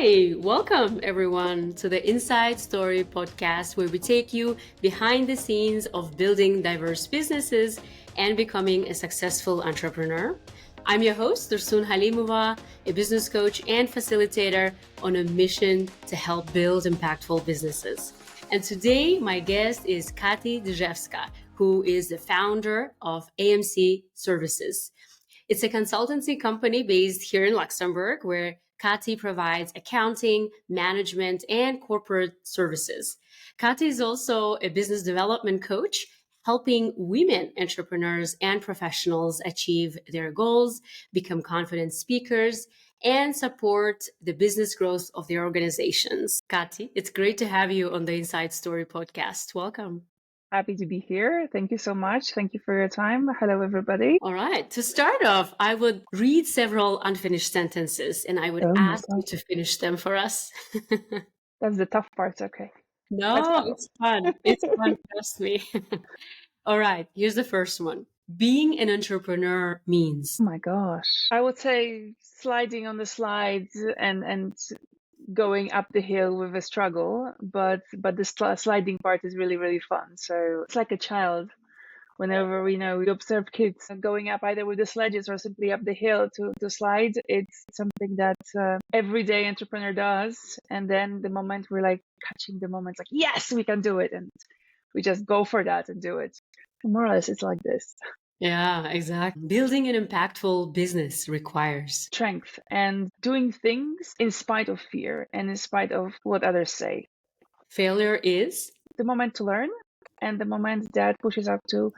Hi, welcome everyone to the Inside Story podcast, where we take you behind the scenes of building diverse businesses and becoming a successful entrepreneur. I'm your host, Dursun Halimova, a business coach and facilitator on a mission to help build impactful businesses. And today, my guest is Katy Dyzewska, who is the founder of AMC Services. It's a consultancy company based here in Luxembourg, where Katy provides accounting, management, and corporate services. Katy is also a business development coach, helping women entrepreneurs and professionals achieve their goals, become confident speakers, and support the business growth of their organizations. Katy, it's great to have you on the Inside Story podcast. Welcome. Happy to be here. Thank you so much. Thank you for your time. Hello, everybody. All right. To start off, I would read several unfinished sentences and I would ask you to finish them for us. That's the tough part. Okay. No, it's fun. It's fun, trust me. All right. Here's the first one. Being an entrepreneur means. Oh my gosh. I would say sliding on the slides and going up the hill with a struggle, but the sliding part is really, really fun. So it's like a child. Whenever we observe kids going up either with the sledges or simply up the hill to slide, it's something that every day entrepreneur does. And then the moment we're like catching the moment, like, yes, we can do it. And we just go for that and do it. More or less, it's like this. Yeah, exactly. Building an impactful business requires strength and doing things in spite of fear and in spite of what others say. Failure is the moment to learn and the moment that pushes up to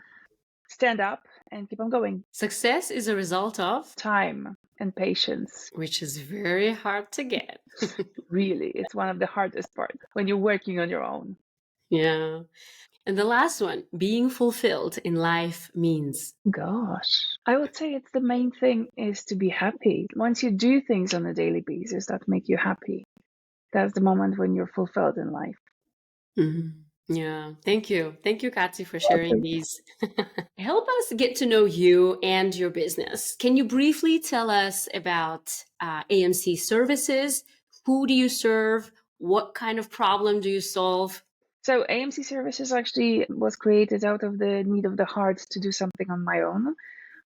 stand up and keep on going. Success is a result of time and patience, which is very hard to get. Really, it's one of the hardest parts when you're working on your own. Yeah. And the last one, being fulfilled in life means. Gosh, I would say it's the main thing is to be happy. Once you do things on a daily basis that make you happy, that's the moment when you're fulfilled in life. Mm-hmm. Yeah. Thank you. Thank you, Katy, for sharing these. Help us get to know you and your business. Can you briefly tell us about AMC Services? Who do you serve? What kind of problem do you solve? So AMC Services actually was created out of the need of the heart to do something on my own.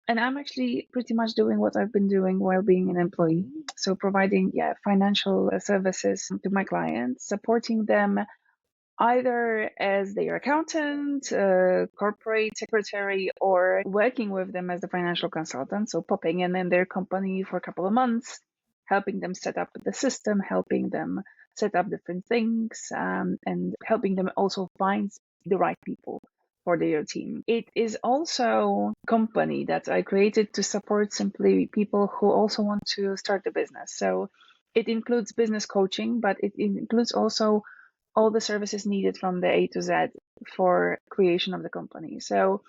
And I'm actually pretty much doing what I've been doing while being an employee. So providing financial services to my clients, supporting them either as their accountant, corporate secretary, or working with them as a financial consultant. So popping in their company for a couple of months, helping them set up the system, helping them set up different things, and helping them also find the right people for their team. It is also a company that I created to support simply people who also want to start a business. So it includes business coaching, but it includes also all the services needed from the A to Z for creation of the company. So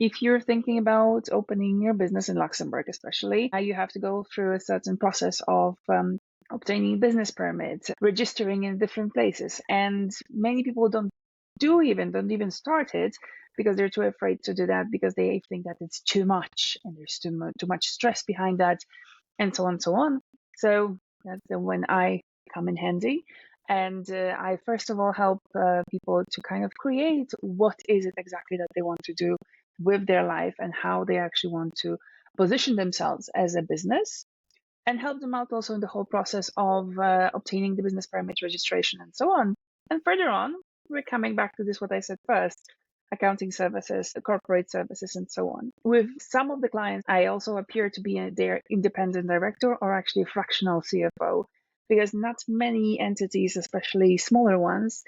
if you're thinking about opening your business in Luxembourg, especially, you have to go through a certain process of obtaining business permits, registering in different places. And many people don't even start it because they're too afraid to do that because they think that it's too much and there's too much stress behind that and so on and so on. So that's when I come in handy. And I first of all help people to kind of create what is it exactly that they want to do with their life and how they actually want to position themselves as a business, and help them out also in the whole process of obtaining the business permit, registration, and so on. And further on, we're coming back to this, what I said first, accounting services, corporate services, and so on. With some of the clients, I also appear to be their independent director or actually a fractional CFO, because not many entities, especially smaller ones,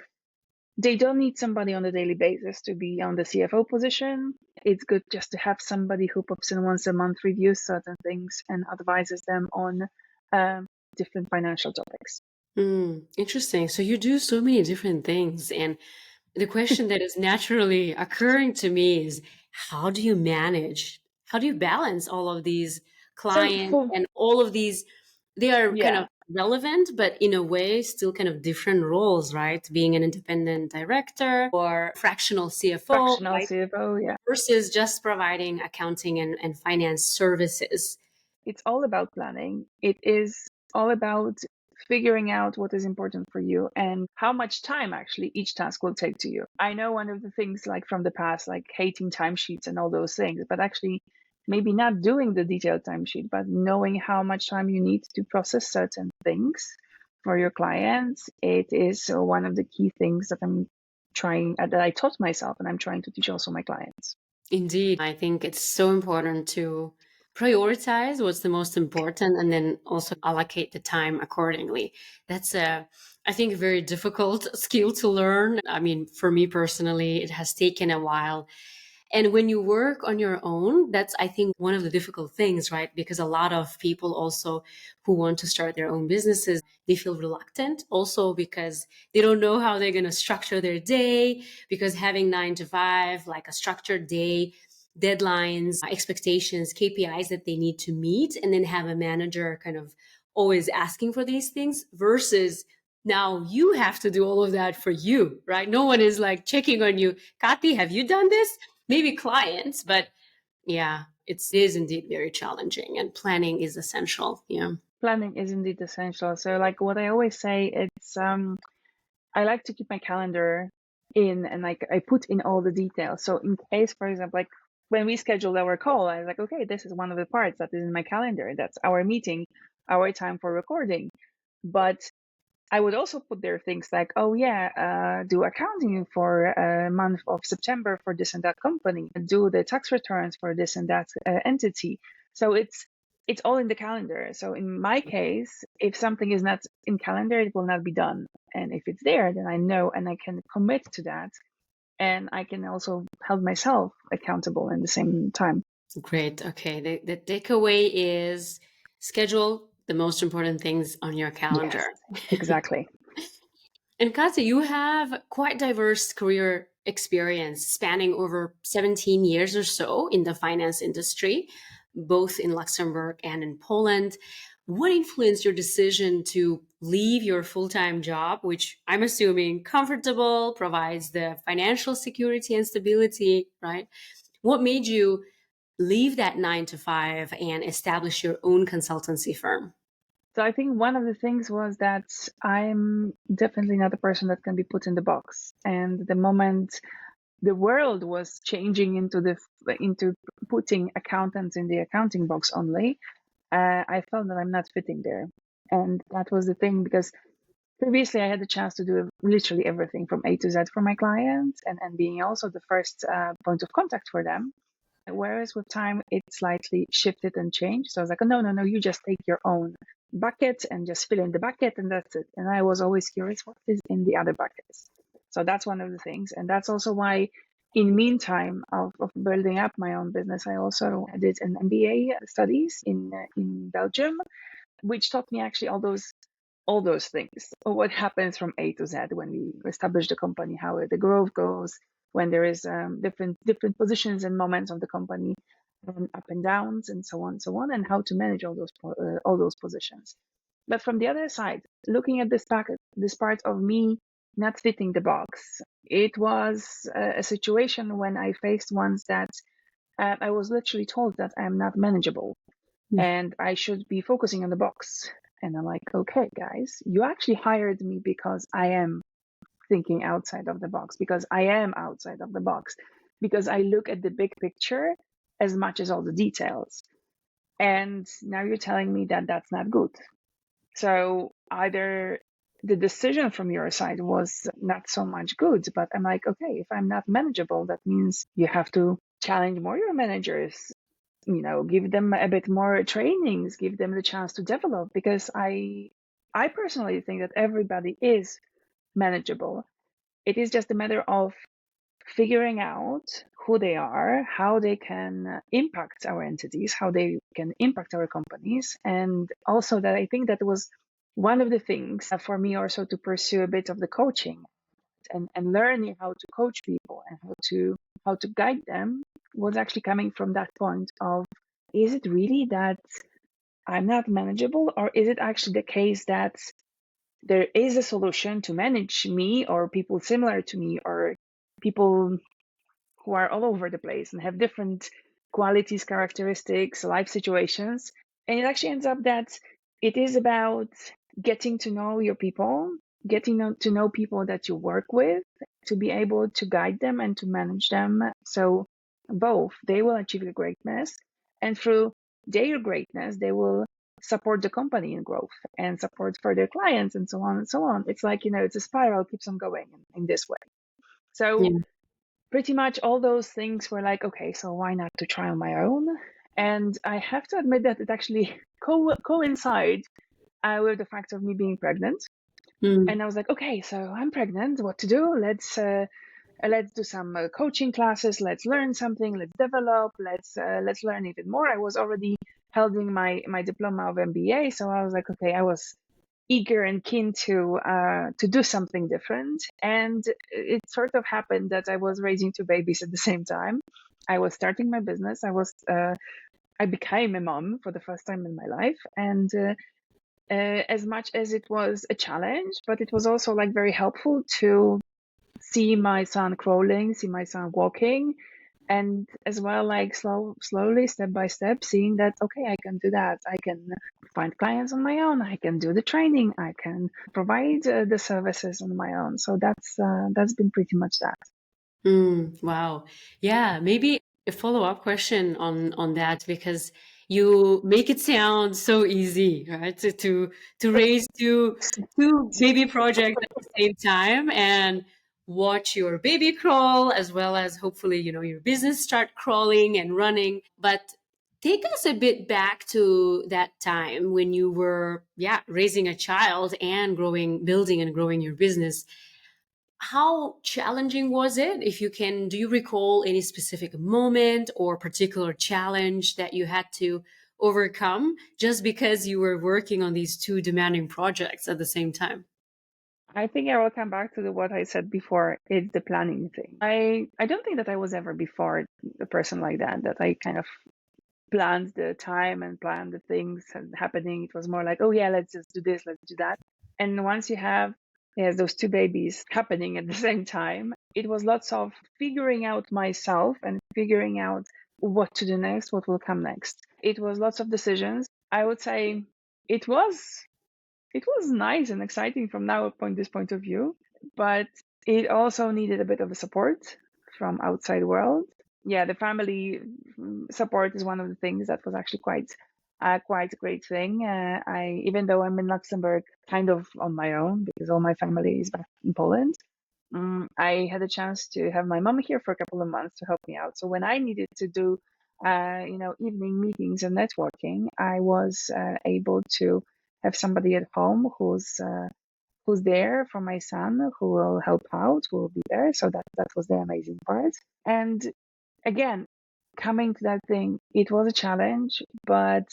they don't need somebody on a daily basis to be on the CFO position. It's good just to have somebody who pops in once a month, reviews certain things, and advises them on different financial topics. Interesting. So you do so many different things. And the question that is naturally occurring to me is, how do you balance all of these clients and all of these? They are kind of relevant, but in a way still kind of different roles, right? Being an independent director or fractional CFO, versus just providing accounting and finance services. It's all about planning. It is all about figuring out what is important for you and how much time actually each task will take to you. I know one of the things like from the past, like hating timesheets and all those things, but actually maybe not doing the detailed timesheet, but knowing how much time you need to process certain things for your clients. It is one of the key things that that I taught myself and I'm trying to teach also my clients. Indeed, I think it's so important to prioritize what's the most important and then also allocate the time accordingly. That's I think, a very difficult skill to learn. I mean, for me personally, it has taken a while. And when you work on your own, that's, I think, one of the difficult things, right? Because a lot of people also who want to start their own businesses, they feel reluctant also because they don't know how they're going to structure their day, because having 9 to 5, like a structured day, deadlines, expectations, KPIs that they need to meet, and then have a manager kind of always asking for these things versus now you have to do all of that for you, right? No one is like checking on you. Katy, have you done this? Maybe clients, but yeah, it is indeed very challenging and planning is essential. Yeah. Planning is indeed essential. So like what I always say, it's I like to keep my calendar in and like I put in all the details. So in case, for example, like when we scheduled our call, I was like, okay, this is one of the parts that is in my calendar. That's our meeting, our time for recording. But I would also put there things like, oh yeah, do accounting for a month of September for this and that company, do the tax returns for this and that entity. So it's all in the calendar. So in my case, if something is not in calendar, it will not be done. And if it's there, then I know and I can commit to that. And I can also hold myself accountable at the same time. Great. Okay. The takeaway is schedule the most important things on your calendar. Yes, exactly. And Katy, you have quite diverse career experience spanning over 17 years or so in the finance industry, both in Luxembourg and in Poland. What influenced your decision to leave your full-time job, which I'm assuming comfortable, provides the financial security and stability, right? What made you leave that 9 to 5 and establish your own consultancy firm? So I think one of the things was that I'm definitely not a person that can be put in the box. And the moment the world was changing into putting accountants in the accounting box only, I felt that I'm not fitting there. And that was the thing because previously I had the chance to do literally everything from A to Z for my clients and being also the first point of contact for them. Whereas with time, it slightly shifted and changed. So I was like, oh, no, no, no, you just take your own bucket and just fill in the bucket and that's it. And I was always curious what is in the other buckets. So that's one of the things. And that's also why in meantime of building up my own business, I also did an MBA studies in Belgium, which taught me actually all those things. What happens from A to Z when we establish the company, how the growth goes, when there is different positions and moments of the company, up and downs, and so on, and how to manage all those positions. But from the other side, looking at this part of me not fitting the box, it was a situation when I faced once that I was literally told that I'm not manageable and I should be focusing on the box. And I'm like, okay, guys, you actually hired me because I am thinking outside of the box, because I am outside of the box, because I look at the big picture as much as all the details. And now you're telling me that that's not good. So either the decision from your side was not so much good, but I'm like, okay, if I'm not manageable, that means you have to challenge more your managers, give them a bit more trainings, give them the chance to develop, because I personally think that everybody is manageable. It is just a matter of figuring out who they are, how they can impact our entities, how they can impact our companies. And also that I think that was one of the things for me also to pursue a bit of the coaching and learning how to coach people and how to guide them was actually coming from that point of, is it really that I'm not manageable, or is it actually the case that there is a solution to manage me or people similar to me or people who are all over the place and have different qualities, characteristics, life situations. And it actually ends up that it is about getting to know your people, to know people that you work with, to be able to guide them and to manage them. So both they will achieve the greatness, and through their greatness, they will support the company in growth and support further clients and so on and so on. It's like, it's a spiral, keeps on going in this way. So Yeah. pretty much all those things were like, okay, so why not to try on my own? And I have to admit that it actually coincides with the fact of me being pregnant. Mm. And I was like, okay, so I'm pregnant. What to do? Let's do some coaching classes. Let's learn something. Let's develop. Let's learn even more. I was already holding my diploma of MBA, so I was like, okay, I was eager and keen to do something different. And it sort of happened that I was raising two babies at the same time. I was starting my business. I became a mom for the first time in my life, and as much as it was a challenge, but it was also like very helpful to see my son crawling, see my son walking, and as well, like slowly, step by step, seeing that, okay, I can do that. I can find clients on my own. I can do the training. I can provide the services on my own. So that's been pretty much that. Wow. Yeah, maybe a follow-up question on that, because you make it sound so easy, right? To raise two baby projects at the same time and watch your baby crawl, as well as hopefully, your business start crawling and running. But take us a bit back to that time when you were, yeah, raising a child and building and growing your business. How challenging was it? If you can, do you recall any specific moment or particular challenge that you had to overcome just because you were working on these two demanding projects at the same time? I think I will come back to what I said before. It's the planning thing. I don't think that I was ever before a person like that I kind of planned the time and planned the things and happening. It was more like, oh yeah, let's just do this, let's do that. And once you have, yes, those two babies happening at the same time, it was lots of figuring out myself and figuring out what to do next, what will come next. It was lots of decisions. I would say it was it was nice and exciting from this point of view, but it also needed a bit of a support from outside world. Yeah, the family support is one of the things that was actually quite a great thing. I even though I'm in Luxembourg, kind of on my own because all my family is back in Poland. I had a chance to have my mom here for a couple of months to help me out. So when I needed to do, evening meetings and networking, I was able to have somebody at home who's there for my son, who will help out, who will be there. So that was the amazing part. And again, coming to that thing, it was a challenge, but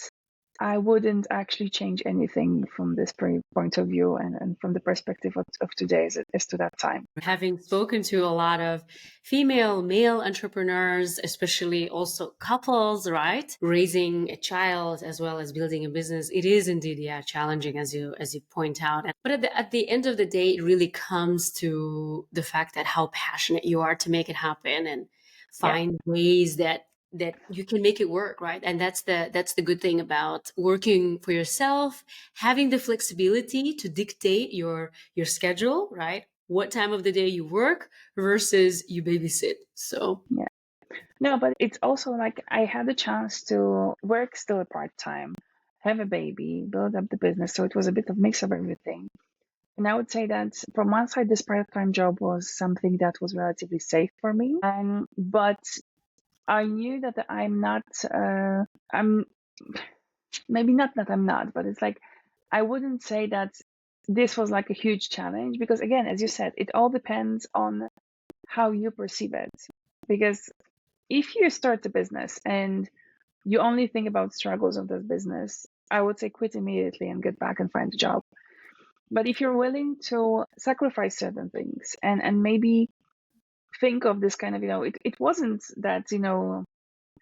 I wouldn't actually change anything from this point of view and from the perspective of today as to that time. Having spoken to a lot of female, male entrepreneurs, especially also couples, right? Raising a child as well as building a business, it is indeed, yeah, challenging as you point out. But at the end of the day, it really comes to the fact that how passionate you are to make it happen and Yeah. find ways that you can make it work, right? And that's the good thing about working for yourself, having the flexibility to dictate your schedule, right? What time of the day you work versus you babysit. So Yeah. No, but it's also like I had the chance to work still part time, have a baby, build up the business. So it was a bit of mix of everything. And I would say that from one side, this part time job was something that was relatively safe for me. But I knew that I'm maybe not that I'm not, but it's like I wouldn't say that this was like a huge challenge because, again, as you said, it all depends on how you perceive it. Because if you start a business and you only think about struggles of this business, I would say quit immediately and get back and find a job. But if you're willing to sacrifice certain things and maybe think of this kind of, it wasn't that,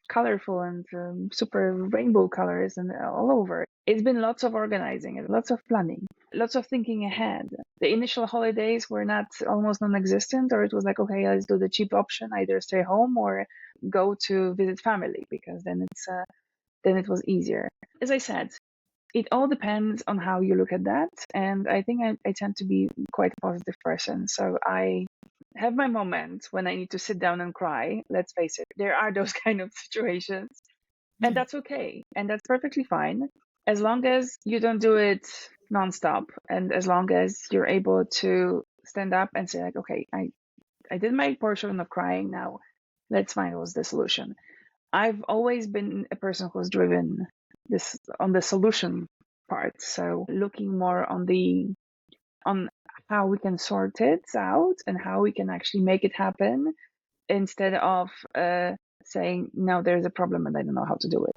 colorful and super rainbow colors and all over. It's been lots of organizing and lots of planning, lots of thinking ahead. The initial holidays were not almost non-existent, or it was like, okay, let's do the cheap option, either stay home or go to visit family because then it was easier. As I said, it all depends on how you look at that. And I think I tend to be quite a positive person. So I have my moments when I need to sit down and cry. Let's face it, there are those kind of situations. And that's okay. And that's perfectly fine. As long as you don't do it nonstop. And as long as you're able to stand up and say, like, okay, I did my portion of crying. Now let's find what's the solution. I've always been a person who's driven this on the solution part. So looking more on how we can sort it out and how we can actually make it happen instead of saying, no, there's a problem and I don't know how to do it.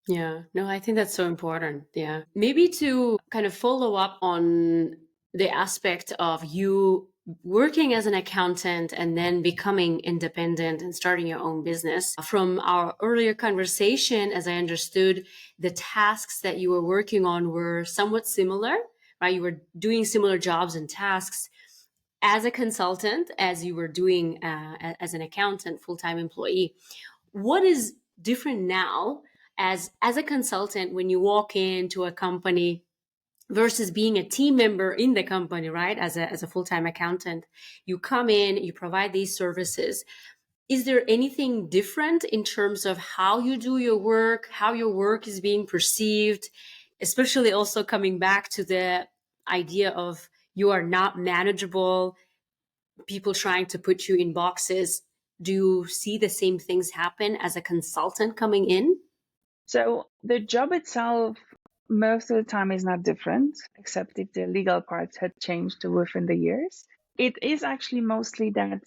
Yeah, no, I think that's so important. Yeah. Maybe to kind of follow up on the aspect of you working as an accountant and then becoming independent and starting your own business. From our earlier conversation, as I understood, the tasks that you were working on were somewhat similar, right? You were doing similar jobs and tasks as a consultant as you were doing as an accountant, full-time employee. What is different now as a consultant when you walk into a company versus being a team member in the company, right? As a full-time accountant, you come in, you provide these services. Is there anything different in terms of how you do your work, how your work is being perceived, especially also coming back to the idea of you are not manageable, people trying to put you in boxes? Do you see the same things happen as a consultant coming in? So the job itself, most of the time, is not different, except if the legal parts had changed within the years. It is actually mostly that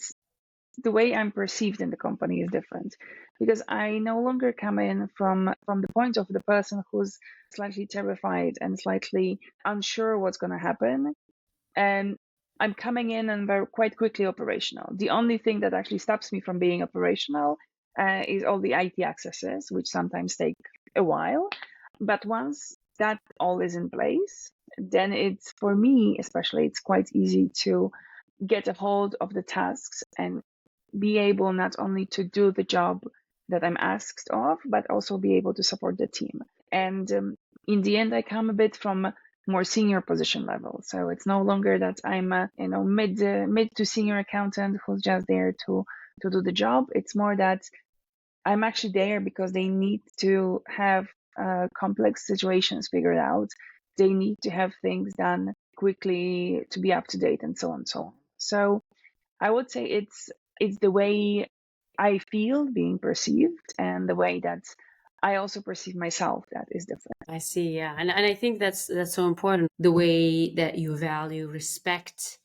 the way I'm perceived in the company is different because I no longer come in from the point of the person who's slightly terrified and slightly unsure what's going to happen, and I'm coming in and very quite quickly operational. The only thing that actually stops me from being operational is all the IT accesses, which sometimes take a while. But once that all is in place, then it's, for me especially, it's quite easy to get a hold of the tasks and be able not only to do the job that I'm asked of, but also be able to support the team. And in the end, I come a bit from more senior position level. So it's no longer that I'm a mid to senior accountant who's just there to do the job. It's more that I'm actually there because they need to have complex situations figured out. They need to have things done quickly to be up to date and so on and so on. So I would say it's the way I feel being perceived and the way that I also perceive myself that is different. I see, yeah. And I think that's so important. The way that you value, respect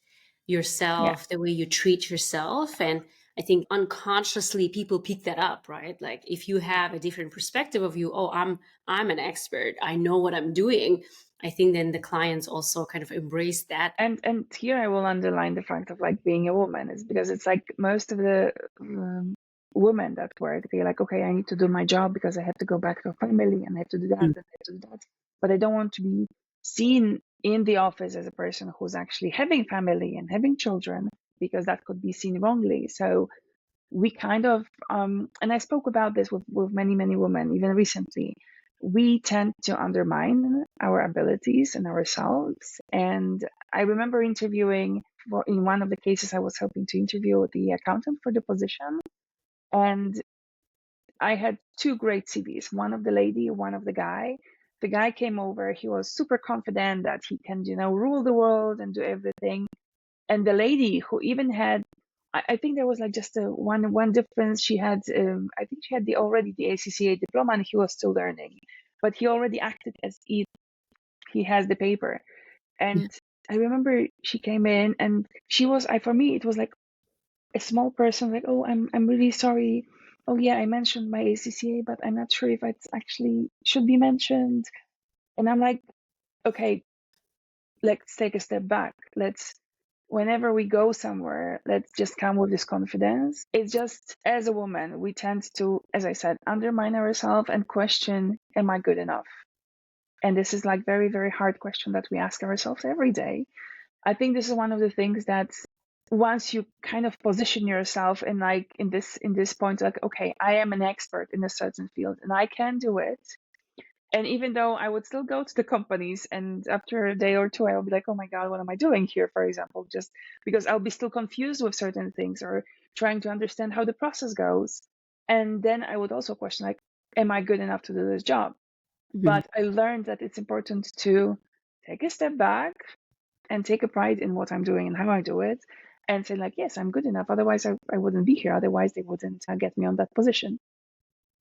Yeah. yourself, the way you treat yourself. And I think unconsciously people pick that up, right? Like if you have a different perspective of you, oh, I'm an expert, I know what I'm doing. I think then the clients also kind of embrace that. And here I will underline the fact of like being a woman is because it's like most of the women that work, they're like, okay, I need to do my job because I have to go back to a family and I have to do that and I have to do that. But I don't want to be seen in the office as a person who's actually having family and having children because that could be seen wrongly. So we kind of, and I spoke about this with many women, even recently. We tend to undermine our abilities and ourselves. And I remember interviewing in one of the cases I was helping to interview the accountant for the position. And I had two great CVs, one of the lady, one of the guy. The guy came over, he was super confident that he can, rule the world and do everything. And the lady who even had, I think there was like just a one difference. She had, I think she had already the ACCA diploma, and he was still learning, but he already acted as if he has the paper. And I remember she came in, and she was, for me, it was like a small person, like, oh, I'm really sorry. Oh yeah, I mentioned my ACCA, but I'm not sure if it's actually should be mentioned. And I'm like, okay, let's take a step back. Whenever we go somewhere, let's just come with this confidence. It's just, as a woman, we tend to, as I said, undermine ourselves and question, am I good enough? And this is like very hard question that we ask ourselves every day. I think this is one of the things that once you kind of position yourself in like in this point, like, okay, I am an expert in a certain field and I can do it. And even though I would still go to the companies, and after a day or two, I will be like, oh my God, what am I doing here, for example, just because I'll be still confused with certain things or trying to understand how the process goes. And then I would also question, like, am I good enough to do this job? Mhm. But I learned that it's important to take a step back and take a pride in what I'm doing and how I do it and say, like, yes, I'm good enough. Otherwise, I wouldn't be here. Otherwise, they wouldn't get me on that position.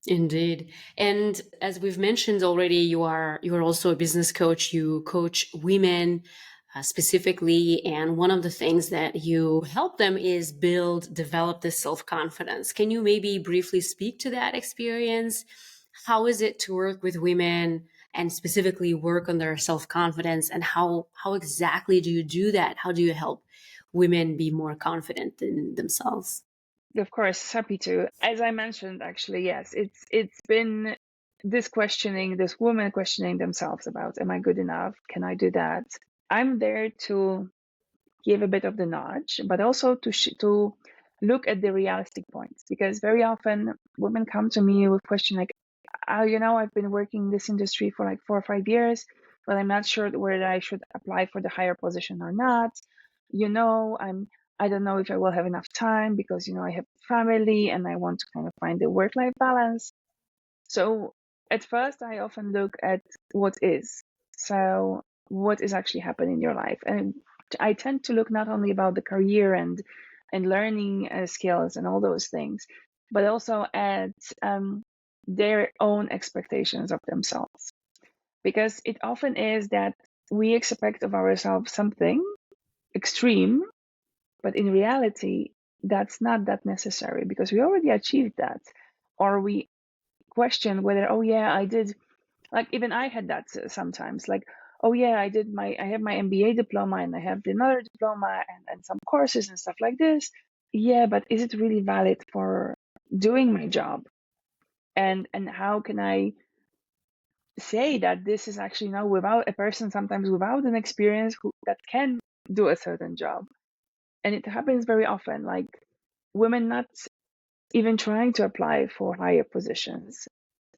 Indeed. And as we've mentioned already, you are also a business coach. You coach women specifically, and one of the things that you help them is develop this self-confidence. Can you maybe briefly speak to that experience? How is it to work with women and specifically work on their self-confidence, and how exactly do you do that? How do you help women be more confident in themselves? Of course, happy to. As I mentioned, actually, yes, it's been this questioning, this woman questioning themselves about, am I good enough? Can I do that? I'm there to give a bit of the nudge, but also to look at the realistic points, because very often women come to me with question like, oh, I've been working in this industry for like 4 or 5 years, but I'm not sure whether I should apply for the higher position or not. I don't know if I will have enough time because, I have family and I want to kind of find the work-life balance. So at first, I often look at what is. So what is actually happening in your life? And I tend to look not only about the career and learning skills and all those things, but also at their own expectations of themselves. Because it often is that we expect of ourselves something extreme, but in reality, that's not that necessary because we already achieved that. Or we question whether, oh yeah, I did, like even I had that sometimes, like, oh yeah, I have my MBA diploma and I have another diploma and some courses and stuff like this. Yeah, but is it really valid for doing my job? And how can I say that this is actually now without a person sometimes without an experience that can do a certain job? And it happens very often, like women not even trying to apply for higher positions.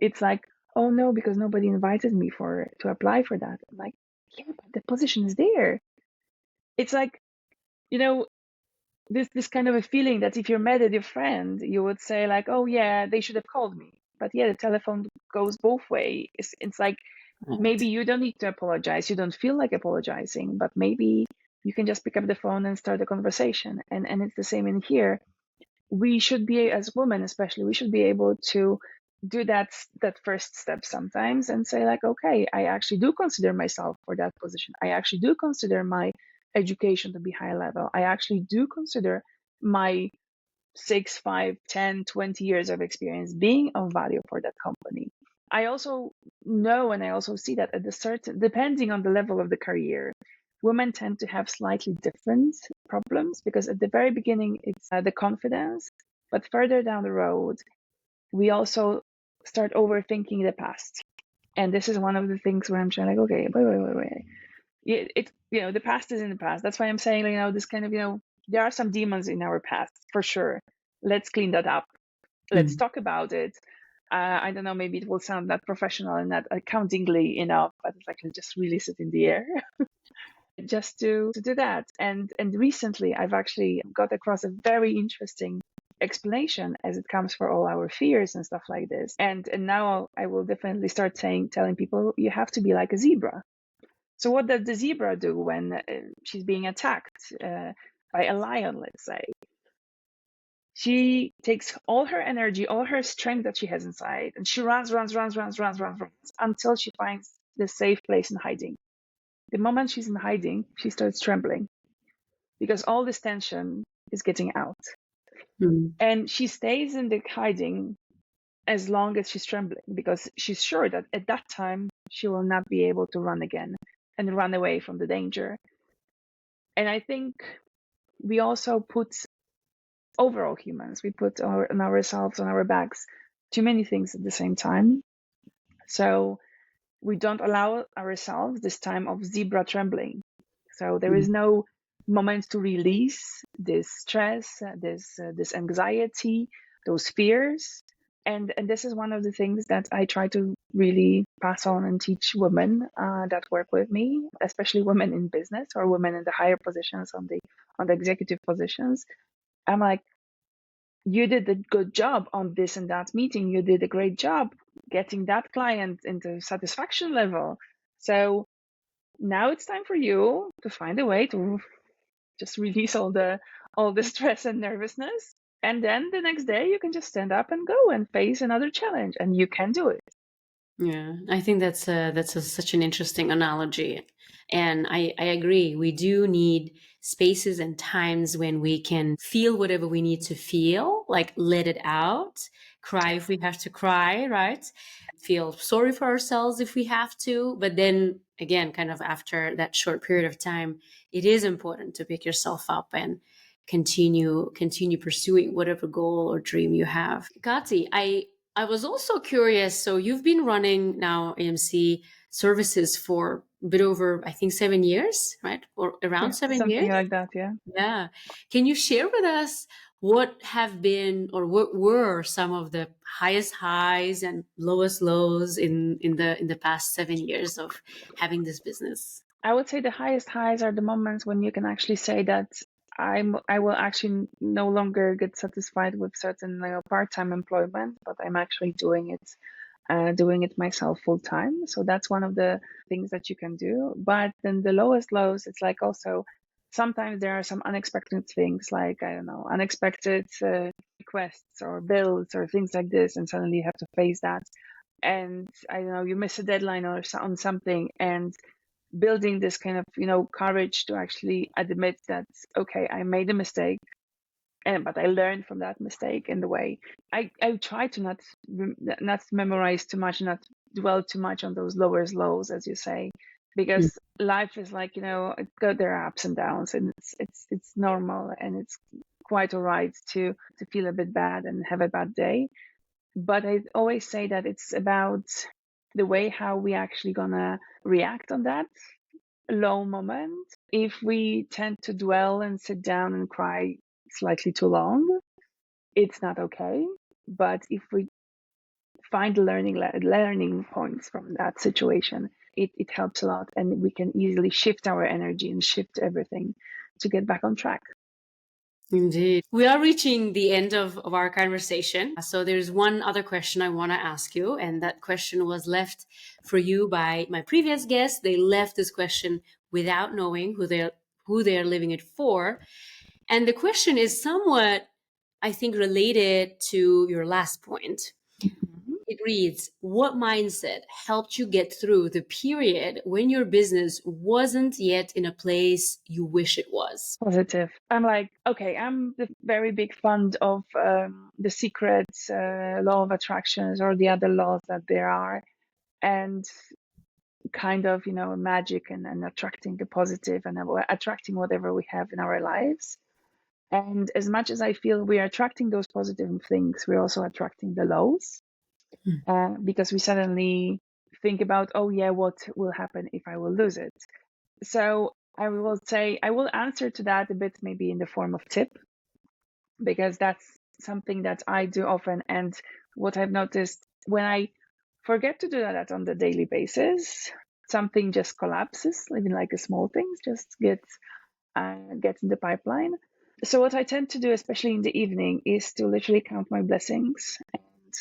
It's like, oh no, because nobody invited me to apply for that. I'm like, yeah, but the position is there. It's like, you know, this kind of a feeling that if you're mad at your friend, you would say like, oh yeah, they should have called me. But yeah, the telephone goes both ways. It's like maybe Right. you don't need to apologize. You don't feel like apologizing, but maybe you can just pick up the phone and start a conversation. And it's the same in here. We should be, as women especially, we should be able to do that first step sometimes and say like, okay, I actually do consider myself for that position. I actually do consider my education to be high level. I actually do consider my 6, 5, 10, 20 years of experience being of value for that company. I also know and I also see that at the certain, depending on the level of the career, women tend to have slightly different problems because at the very beginning it's the confidence, but further down the road, we also start overthinking the past. And this is one of the things where I'm trying like, okay, wait. The past is in the past. That's why I'm saying, this kind of, there are some demons in our past for sure. Let's clean that up. Let's Mhm. talk about it. I don't know, maybe it will sound not professional and not accountingly enough, but it's like just release it in the air just to do that. And recently I've actually got across a very interesting explanation as it comes for all our fears and stuff like this. And now I will definitely start telling people you have to be like a zebra. So what does the zebra do when she's being attacked by a lion, let's say? She takes all her energy, all her strength that she has inside, and she runs until she finds the safe place in hiding. The moment she's in hiding, she starts trembling because all this tension is getting out. Mhm. And she stays in the hiding as long as she's trembling because she's sure that at that time she will not be able to run again and run away from the danger. And I think we also put overall humans, we put on ourselves, on our backs, too many things at the same time. So we don't allow ourselves this time of zebra trembling. So there is Mhm. no moment to release this stress, this anxiety, those fears. And this is one of the things that I try to really pass on and teach women that work with me, especially women in business or women in the higher positions on the executive positions. I'm like, you did a good job on this and that meeting. You did a great job getting that client into satisfaction level. So now it's time for you to find a way to just release all the stress and nervousness. And then the next day you can just stand up and go and face another challenge, and you can do it. Yeah, I think such an interesting analogy. And I agree. We do need spaces and times when we can feel whatever we need to feel, like let it out, cry if we have to cry, right? Feel sorry for ourselves if we have to. But then again, kind of after that short period of time, it is important to pick yourself up and continue pursuing whatever goal or dream you have. Kati, I was also curious. So you've been running now AMC Services for a bit over, I think, 7 years, right? Or around Yeah, 7 years? something like that. Yeah. Yeah. Can you share with us what have been or what were some of the highest highs and lowest lows in the past 7 years of having this business? I would say the highest highs are the moments when you can actually say that I will actually no longer get satisfied with certain part-time employment, but I'm actually doing it myself full time. So that's one of the things that you can do. But then the lowest lows, it's like also sometimes there are some unexpected things, like I don't know, unexpected requests or bills or things like this, and suddenly you have to face that. And I don't know, you miss a deadline or on something, and building this kind of courage to actually admit that, okay, I made a mistake, and but I learned from that mistake. In the way I try to not memorize too much, not dwell too much on those lowest lows, as you say, Mm. because life is like, there are ups and downs, and it's normal, and it's quite all right to feel a bit bad and have a bad day. But I always say that it's about the way how we actually gonna react on that low moment. If we tend to dwell and sit down and cry slightly too long, it's not okay. But if we find learning points from that situation, it helps a lot, and we can easily shift our energy and shift everything to get back on track. Indeed. We are reaching the end of our conversation. So there's one other question I want to ask you. And that question was left for you by my previous guest. They left this question without knowing who they're leaving it for. And the question is somewhat, I think, related to your last point. Mhm. It reads, what mindset helped you get through the period when your business wasn't yet in a place you wish it was? Positive. I'm like, okay, I'm the very big fan of the secret law of attractions or the other laws that there are, and kind of magic, and attracting the positive, and attracting whatever we have in our lives. And as much as I feel we are attracting those positive things, we're also attracting the lows, because we suddenly think about, oh yeah, what will happen if I will lose it. So I will say, I will answer to that a bit maybe in the form of tip, because that's something that I do often. And what I've noticed, when I forget to do that on the daily basis, something just collapses, even like a small things just gets in the pipeline. So what I tend to do, especially in the evening, is to literally count my blessings,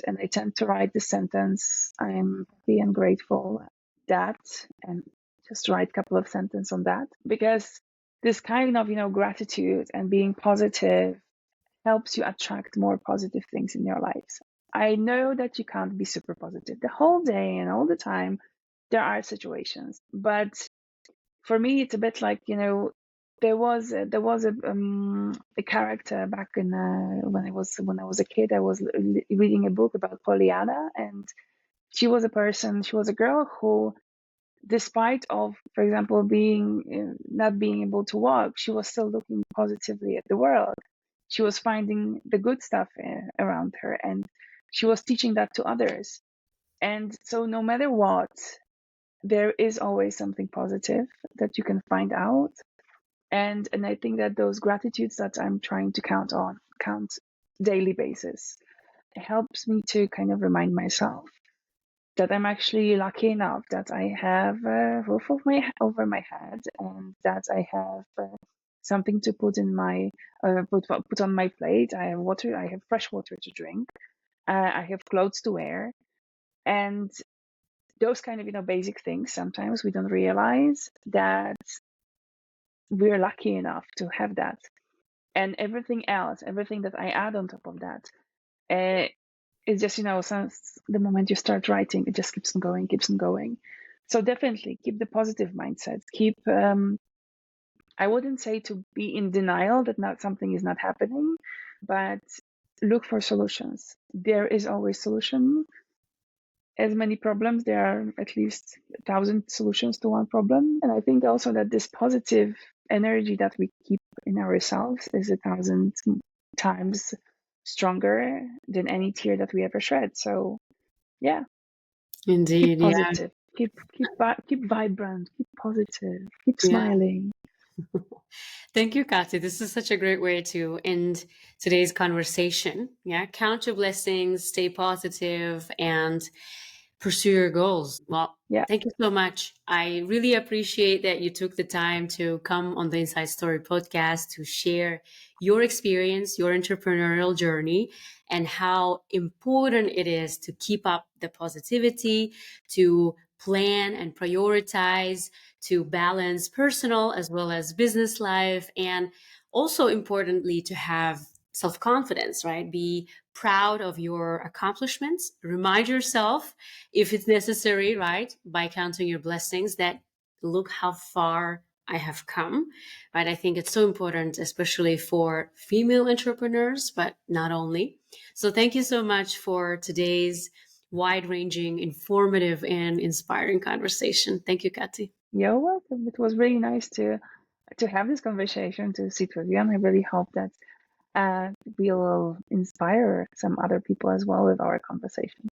and I tend to write the sentence, I'm happy and grateful that, and just write a couple of sentences on that, because this kind of gratitude and being positive helps you attract more positive things in your lives. I know that you can't be super positive the whole day and all the time. There are situations, but for me, it's a bit like, there was a character back in when I was a kid. I was reading a book about Pollyanna, and she was a girl who, despite of, for example, being not being able to walk, she was still looking positively at the world. She was finding the good stuff around her, and she was teaching that to others. And so, no matter what, there is always something positive that you can find out. And I think that those gratitudes that I'm trying to count daily basis, helps me to kind of remind myself that I'm actually lucky enough that I have a roof over my head, and that I have something to put in my put on my plate. I have water. I have fresh water to drink. I have clothes to wear, and those kind of basic things. Sometimes we don't realize that we're lucky enough to have that, and everything else, everything that I add on top of that, uh, it's just since the moment you start writing, it just keeps on going, keeps on going. So definitely keep the positive mindset. Keep I wouldn't say to be in denial that not something is not happening, but look for solutions. There is always solution. As many problems, there are at least 1,000 solutions to one problem. And I think also that this positive energy that we keep in ourselves is 1,000 times stronger than any tear that we ever shed. So yeah, keep Indeed, yeah. positive, keep vibrant, keep positive, keep Yeah. smiling. Thank you, Katy. This is such a great way to end today's conversation. Yeah. Count your blessings, stay positive, and pursue your goals. Well, Yeah. thank you so much. I really appreciate that you took the time to come on the Inside Story podcast to share your experience, your entrepreneurial journey, and how important it is to keep up the positivity, to plan and prioritize, to balance personal as well as business life, and also importantly, to have self confidence, right? Be proud of your accomplishments. Remind yourself, if it's necessary, right, by counting your blessings, that look how far I have come, right? I think it's so important, especially for female entrepreneurs, but not only. So thank you so much for today's wide ranging, informative, and inspiring conversation. Thank you, Katy. You're welcome. It was really nice to have this conversation, to sit with you, and I really hope that we will inspire some other people as well with our conversation.